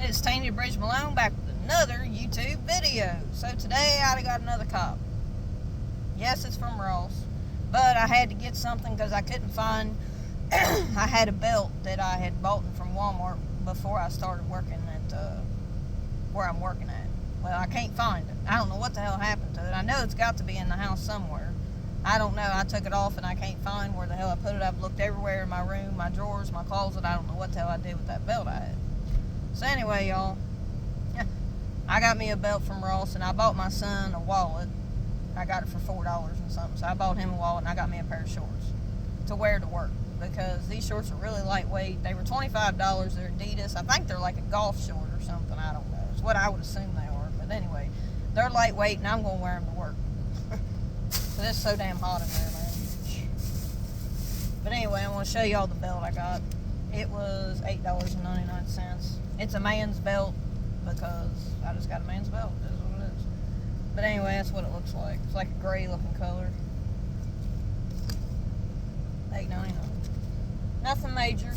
It's Tanya Bridge Malone back with another YouTube video. So today I got another cop. Yes, it's from Ross, but I had to get something because I couldn't find. I had a belt that I had bought from Walmart before I started working at where I'm working at. Well, I can't find it. I don't know what the hell happened to it. I know it's got to be in the house somewhere. I don't know. I took it off and I can't find where the hell I put it. I've looked everywhere in my room, my drawers, my closet. I don't know what the hell I did with that belt I had. So anyway, y'all, I got me a belt from Ross, and I bought my son a wallet. I got it for $4 and something. So I bought him a wallet, and I got me a pair of shorts to wear to work because these shorts are really lightweight. They were $25. They're Adidas. I think they're like a golf short or something. I don't know. It's what I would assume they are. But anyway, they're lightweight, and I'm going to wear them to work. Because it's so damn hot in there, man. But anyway, I want to show you all the belt I got. It was $8.99. It's a man's belt because I just got a man's belt. That's what it is. But anyway, that's what it looks like. It's like a gray looking color. $8.99. Nothing major.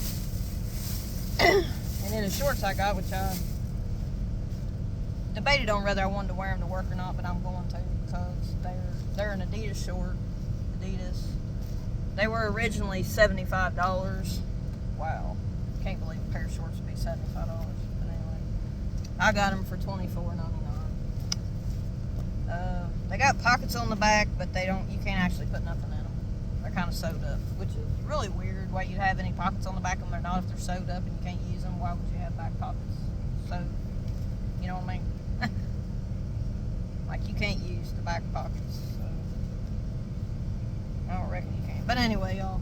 And then the shorts I got, which I debated on whether I wanted to wear them to work or not, but I'm going to because they're an Adidas short. Adidas. They were originally $75. Wow. Can't believe a pair of shorts would be $75. But anyway, I got them for $24.99. They got pockets on the back, but you can't actually put nothing in them. They're kind of sewed up, which is really weird. Why you'd have any pockets on the back of them? They're not. If they're sewed up and you can't use them, why would you have back pockets? So, you know what I mean? Like you can't use the back pockets. So I don't reckon you can. But anyway, y'all.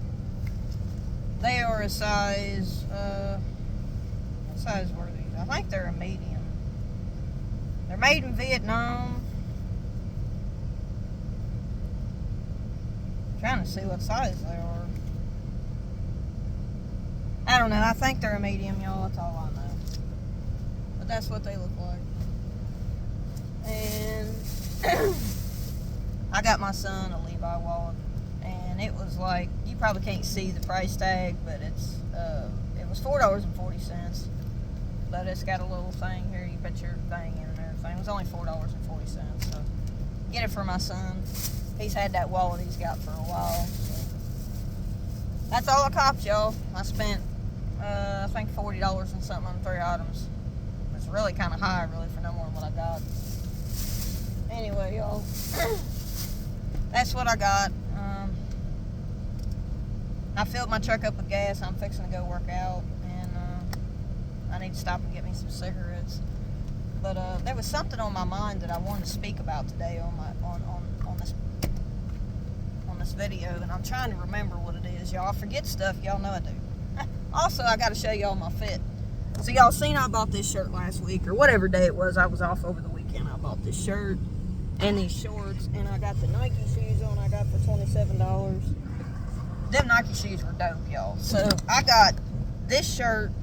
They are a size, what size were these? I think they're a medium. They're made in Vietnam. I'm trying to see what size they are. I don't know. I think they're a medium, y'all. That's all I know. But that's what they look like. And I got my son a Levi wallet. And it was like, you probably can't see the price tag, but it was $4.40. But it's got a little thing here, you put your thing in and everything. It was only $4.40. So get it for my son. He's had that wallet he's got for a while. So that's all I copped, y'all. I spent I think $40 and something on 3 items. It's really kind of high, really, for no more than what I got. Anyway, y'all, that's what I got. I filled my truck up with gas. I'm fixing to go work out, and I need to stop and get me some cigarettes. But there was something on my mind that I wanted to speak about today on this video, and I'm trying to remember what it is, y'all. I forget stuff, y'all know I do. Also, I got to show y'all my fit. So y'all seen I bought this shirt last week, or whatever day it was. I was off over the weekend. I bought this shirt and these shorts, and I got the Nike shoes on. I got for $27. Them Nike shoes were dope, y'all. So I got this shirt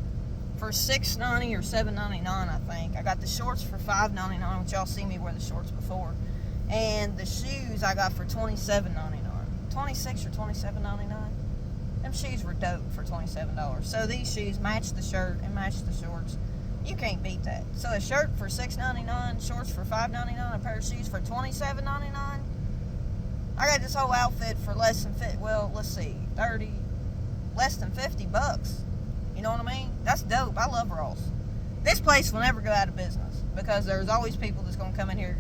for $6.90 or $7.99, I think. I got the shorts for $5.99, which y'all see me wear the shorts before. And the shoes I got for $27.99. $26 or $27.99. Them shoes were dope for $27. So these shoes match the shirt and match the shorts. You can't beat that. So a shirt for $6.99, shorts for $5.99, a pair of shoes for $27.99. I got this whole outfit for less than less than $50. You know what I mean? That's dope. I love Ross. This place will never go out of business because there's always people that's going to come in here.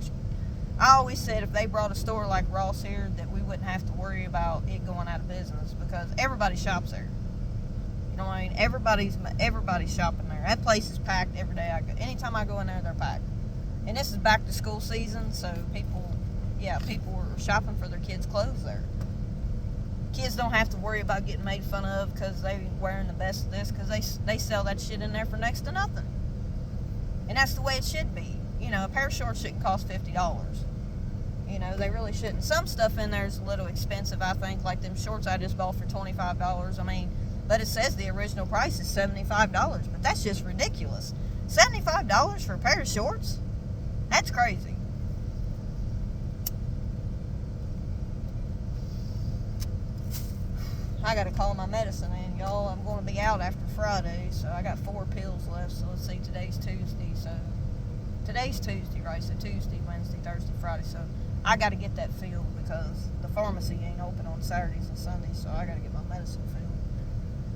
I always said if they brought a store like Ross here that we wouldn't have to worry about it going out of business because everybody shops there. You know what I mean? Everybody's shopping there. That place is packed every day I go. Anytime I go in there, they're packed. And this is back to school season, so people are shopping for their kids' clothes there. Kids don't have to worry about getting made fun of because they wearing the best of this because they sell that shit in there for next to nothing. And that's the way it should be. You know, a pair of shorts shouldn't cost $50. You know, they really shouldn't. Some stuff in there is a little expensive, I think, like them shorts I just bought for $25. I mean, but it says the original price is $75, but that's just ridiculous. $75 for a pair of shorts? That's crazy. I gotta call my medicine in, y'all. I'm gonna be out after Friday, so I got 4 pills left. So let's see, today's Tuesday. today's Tuesday, right? So Tuesday, Wednesday, Thursday, Friday. So I got to get that filled because the pharmacy ain't open on Saturdays and Sundays, so I got to get my medicine filled.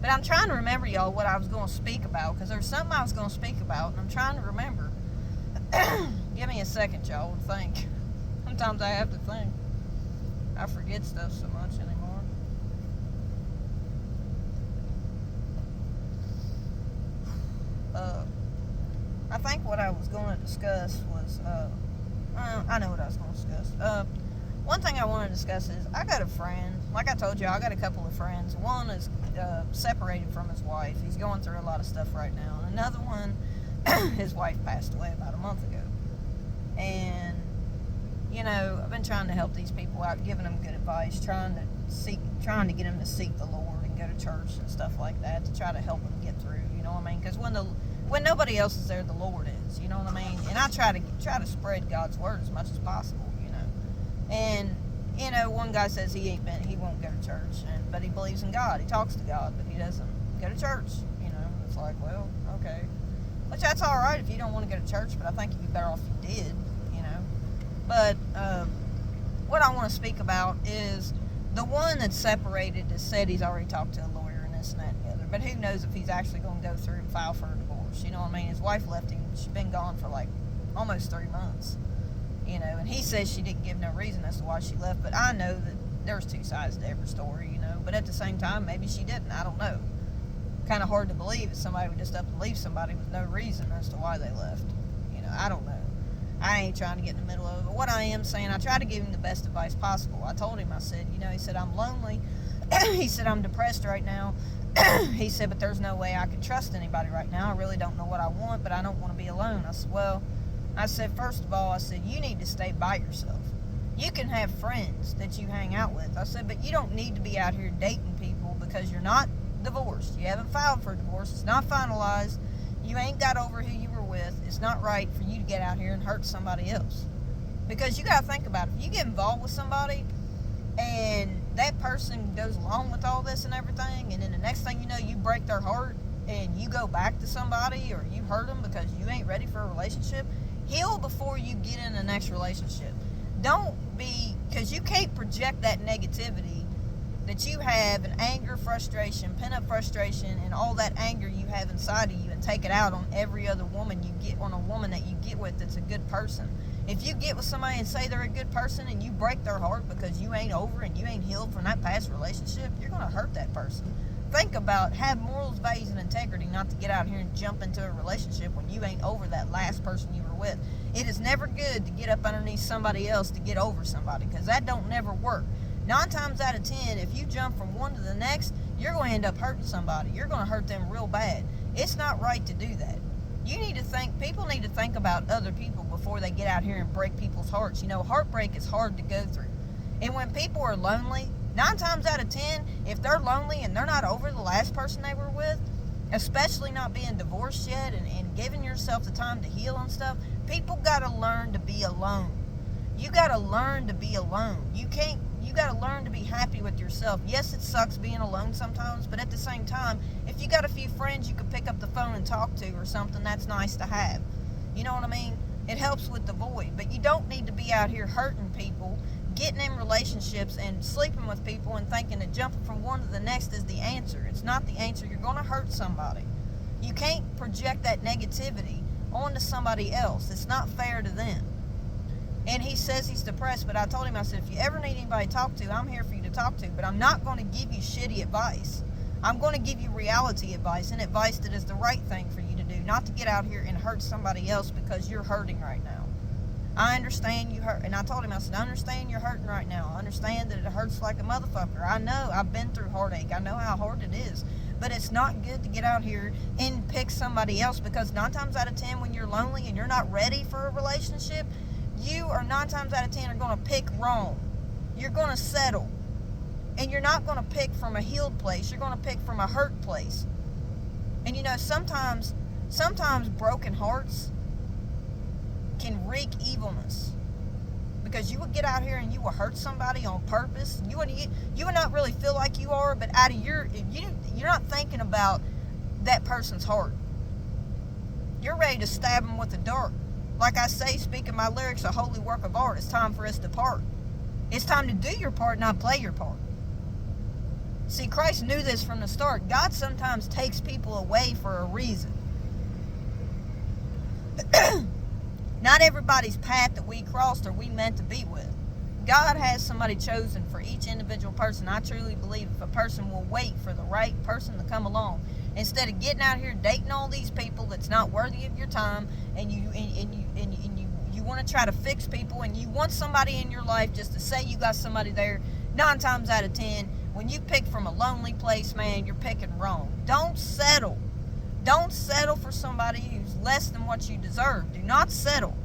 But I'm trying to remember, y'all, what I was going to speak about, because there's something I was going to speak about, and I'm trying to remember. Give me a second, y'all, to think. Sometimes I have to think. I forget stuff so much anymore. I think what I was going to discuss was, I know what I was going to discuss. One thing I want to discuss is I got a friend. Like I told you, I got a couple of friends. One is separated from his wife. He's going through a lot of stuff right now. And another one, his wife passed away about a month ago. And, you know, I've been trying to help these people out, giving them good advice, trying to get them to seek the Lord and go to church and stuff like that to try to help them get through. You know what I mean? Because when nobody else is there, the Lord is. You know what I mean? And I try to spread God's word as much as possible. And, you know, one guy says he won't go to church, but he believes in God. He talks to God, but he doesn't go to church. You know, it's like, well, okay. Which that's all right if you don't want to go to church, but I think you'd be better off if you did, you know. But what I want to speak about is the one that's separated has said he's already talked to a lawyer and this and that and the other. But who knows if he's actually going to go through and file for a divorce. You know what I mean? His wife left him. She's been gone for like almost 3 months. You know, and he says she didn't give no reason as to why she left, but I know that there's two sides to every story, you know, but at the same time, maybe she didn't, I don't know. Kind of hard to believe that somebody would just up and leave somebody with no reason as to why they left, you know, I don't know. I ain't trying to get in the middle of it, but what I am saying, I try to give him the best advice possible. I told him, I said, you know, he said, I'm lonely, he said, I'm depressed right now, he said, but there's no way I can trust anybody right now, I really don't know what I want, but I don't want to be alone. I said, well, first of all, I said, you need to stay by yourself. You can have friends that you hang out with. I said, but you don't need to be out here dating people because you're not divorced. You haven't filed for a divorce. It's not finalized. You ain't got over who you were with. It's not right for you to get out here and hurt somebody else. Because you got to think about it. If you get involved with somebody and that person goes along with all this and everything, and then the next thing you know, you break their heart and you go back to somebody or you hurt them because you ain't ready for a relationship, heal before you get in the next relationship. Don't be, because you can't project that negativity that you have and anger, frustration, pent-up frustration, and all that anger you have inside of you and take it out on every other woman you get, on a woman that you get with that's a good person. If you get with somebody and say they're a good person and you break their heart because you ain't over and you ain't healed from that past relationship, you're going to hurt that person. Think about, have morals, values, and integrity not to get out here and jump into a relationship when you ain't over that last person you were with. It is never good to get up underneath somebody else to get over somebody, because that don't never work. 9 times out of 10, if you jump from one to the next, you're going to end up hurting somebody. You're going to hurt them real bad. It's not right to do that. People need to think about other people before they get out here and break people's hearts. You know, heartbreak is hard to go through. And when people are lonely, 9 times out of 10, if they're lonely and they're not over the last person they were with, especially not being divorced yet and giving yourself the time to heal and stuff, people got to learn to be alone. You got to learn to be alone. You got to learn to be happy with yourself. Yes, it sucks being alone sometimes, but at the same time, if you got a few friends you can pick up the phone and talk to or something, that's nice to have. You know what I mean? It helps with the void, but you don't need to be out here hurting people, getting in relationships and sleeping with people and thinking that jumping from one to the next is the answer. It's not the answer. You're going to hurt somebody. You can't project that negativity onto somebody else. It's not fair to them. And he says he's depressed, but I told him, I said, if you ever need anybody to talk to, I'm here for you to talk to, but I'm not going to give you shitty advice. I'm going to give you reality advice and advice that is the right thing for you to do, not to get out here and hurt somebody else because you're hurting right now. I understand you hurt, and I told him, I said, I understand you're hurting right now. I understand that it hurts like a motherfucker. I know, I've been through heartache. I know how hard it is. But it's not good to get out here and pick somebody else, because 9 times out of 10 when you're lonely and you're not ready for a relationship, you are 9 times out of 10 are going to pick wrong. You're going to settle. And you're not going to pick from a healed place. You're going to pick from a hurt place. And you know, sometimes broken hearts can wreak evilness, because you would get out here and you will hurt somebody on purpose. You would not really feel like you are, but out of you're not thinking about that person's heart. You're ready to stab them with a dart. Like I say, speaking my lyrics, a holy work of art. It's time for us to part. It's time to do your part, not play your part. See, Christ knew this from the start. God sometimes takes people away for a reason. Not everybody's path that we crossed are we meant to be with. God has somebody chosen for each individual person. I truly believe if a person will wait for the right person to come along, instead of getting out here dating all these people that's not worthy of your time, and you want to try to fix people, and you want somebody in your life just to say you got somebody there. 9 times out of 10, when you pick from a lonely place, man, you're picking wrong. Don't settle. Don't settle for somebody who's less than what you deserve. Do not settle.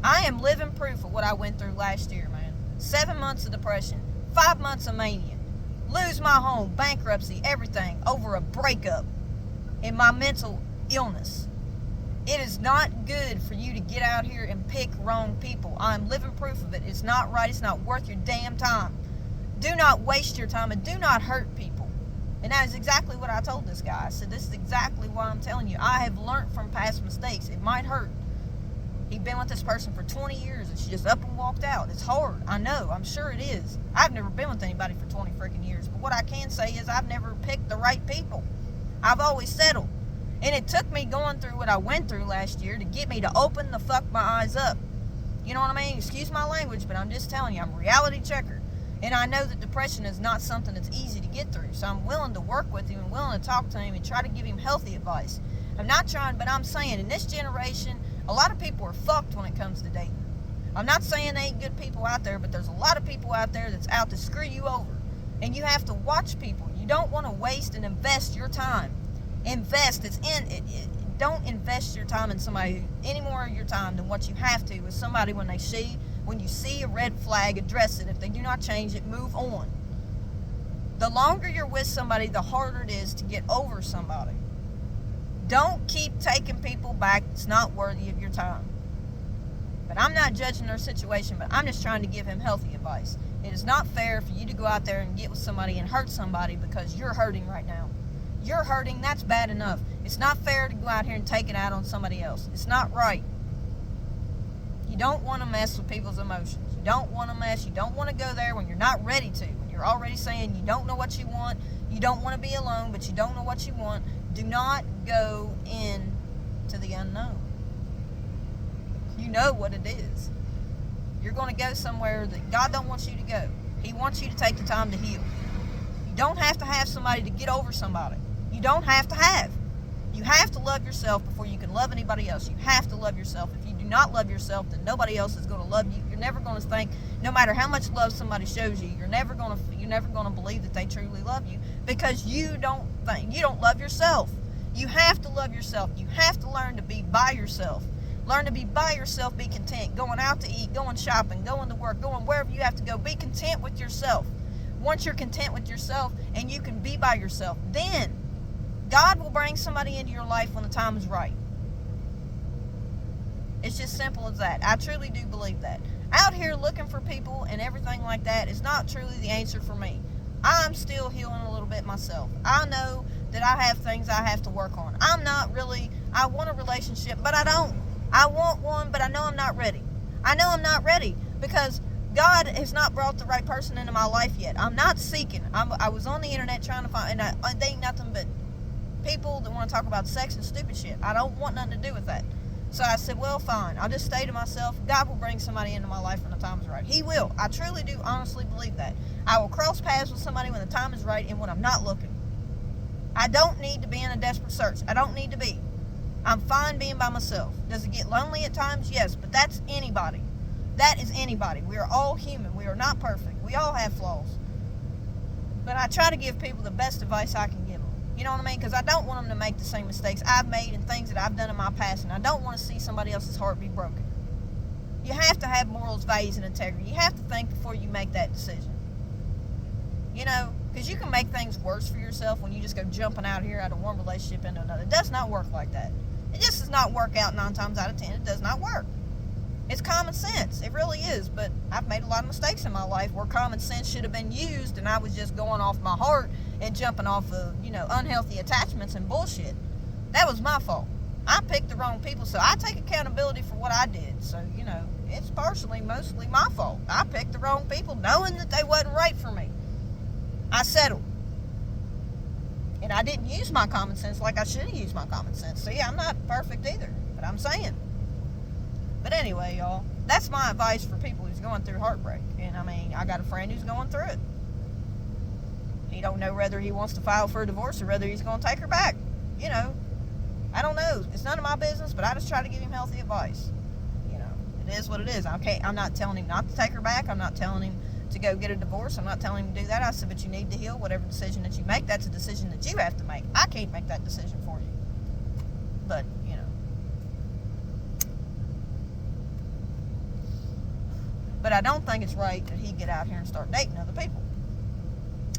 I am living proof of what I went through last year, man. 7 months of depression, 5 months of mania, lose my home, bankruptcy, everything over a breakup and my mental illness. It is not good for you to get out here and pick wrong people. I'm living proof of it. It's not right. It's not worth your damn time. Do not waste your time and do not hurt people. And that is exactly what I told this guy. I said, this is exactly what I'm telling you. I have learned from past mistakes. It might hurt. He'd been with this person for 20 years and she just up and walked out. It's hard. I know. I'm sure it is. I've never been with anybody for 20 freaking years. But what I can say is I've never picked the right people. I've always settled. And it took me going through what I went through last year to get me to open the fuck my eyes up. You know what I mean? Excuse my language, but I'm just telling you, I'm a reality checker. And I know that depression is not something that's easy to get through. So I'm willing to work with him and willing to talk to him and try to give him healthy advice. I'm not trying, but I'm saying in this generation, a lot of people are fucked when it comes to dating. I'm not saying there ain't good people out there, but there's a lot of people out there that's out to screw you over. And you have to watch people. You don't want to waste and invest your time. Invest. Don't invest your time in somebody any more of your time than what you have to with somebody when you see a red flag, address it. If they do not change it, move on. The longer you're with somebody, the harder it is to get over somebody. Don't keep taking people back that's not worthy of your time. But I'm not judging their situation, but I'm just trying to give him healthy advice. It is not fair for you to go out there and get with somebody and hurt somebody because you're hurting right now. You're hurting, that's bad enough. It's not fair to go out here and take it out on somebody else. It's not right. You don't want to mess with people's emotions. You don't want to mess. You don't want to go there when you're not ready to. When you're already saying you don't know what you want. You don't want to be alone, but you don't know what you want. Do not go into the unknown. You know what it is. You're going to go somewhere that God don't want you to go. He wants you to take the time to heal. You don't have to have somebody to get over somebody. You don't have to have. You have to love yourself before you can love anybody else. You have to love yourself. If you do not love yourself, then nobody else is going to love you. You're never going to think, no matter how much love somebody shows you, you're never going to believe that they truly love you because you don't love yourself. You have to love yourself. You have to learn to be by yourself. Learn to be by yourself. Be content. Going out to eat, going shopping, going to work, going wherever you have to go. Be content with yourself. Once you're content with yourself and you can be by yourself, then God will bring somebody into your life when the time is right. It's just simple as that. I truly do believe that. Out here looking for people and everything like that is not truly the answer for me. I'm still healing a little bit myself. I know that I have things I have to work on. I want a relationship, but I don't. I want one, but I know I'm not ready. I know I'm not ready because God has not brought the right person into my life yet. I'm not seeking. I was on the internet trying to find, and they ain't nothing but people that want to talk about sex and stupid shit. I don't want nothing to do with that. So I said, well, fine. I'll just stay to myself. God will bring somebody into my life when the time is right. He will. I truly do honestly believe that. I will cross paths with somebody when the time is right and when I'm not looking. I don't need to be in a desperate search. I don't need to be. I'm fine being by myself. Does it get lonely at times? Yes, but that's anybody. That is anybody. We are all human. We are not perfect. We all have flaws. But I try to give people the best advice I can give them. You know what I mean? Because I don't want them to make the same mistakes I've made and things that I've done in my past. And I don't want to see somebody else's heart be broken. You have to have morals, values, and integrity. You have to think before you make that decision. You know, because you can make things worse for yourself when you just go jumping out here out of one relationship into another. It does not work like that. It just does not work out 9 times out of 10. It does not work. It's common sense. It really is. But I've made a lot of mistakes in my life where common sense should have been used and I was just going off my heart and jumping off of, unhealthy attachments and bullshit. That was my fault. I picked the wrong people, so I take accountability for what I did. So, it's mostly my fault. I picked the wrong people knowing that they wasn't right for me. I settled. And I didn't use my common sense like I should have used my common sense. See, I'm not perfect either, but I'm saying. But anyway, y'all, that's my advice for people who's going through heartbreak. And I got a friend who's going through it. He don't know whether he wants to file for a divorce or whether he's going to take her back. I don't know. It's none of my business, but I just try to give him healthy advice. It is what it is. I'm not telling him not to take her back. I'm not telling him to go get a divorce. I'm not telling him to do that. I said, but you need to heal. Whatever decision that you make, that's a decision that you have to make. I can't make that decision for you. But, But I don't think it's right that he get out here and start dating other people.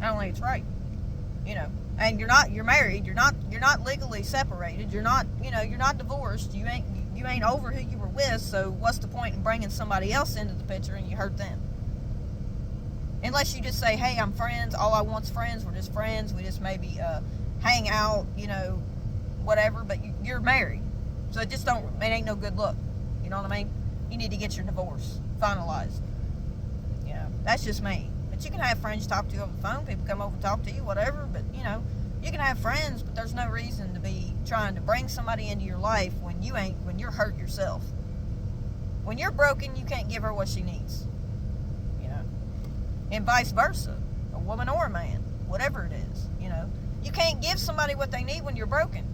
I don't think it's right. And you're married. You're not legally separated. You're not divorced. You ain't over who you were with. So what's the point in bringing somebody else into the picture and you hurt them? Unless you just say, hey, I'm friends. All I want's friends. We're just friends. We just maybe hang out, whatever. But you're married. So it ain't no good look. You know what I mean? You need to get your divorce finalized. That's just me. But you can have friends you talk to over the phone. People come over and talk to you, whatever. But, you can have friends, but there's no reason to be trying to bring somebody into your life when you're hurt yourself. When you're broken, you can't give her what she needs. And vice versa. A woman or a man. Whatever it is. You can't give somebody what they need when you're broken.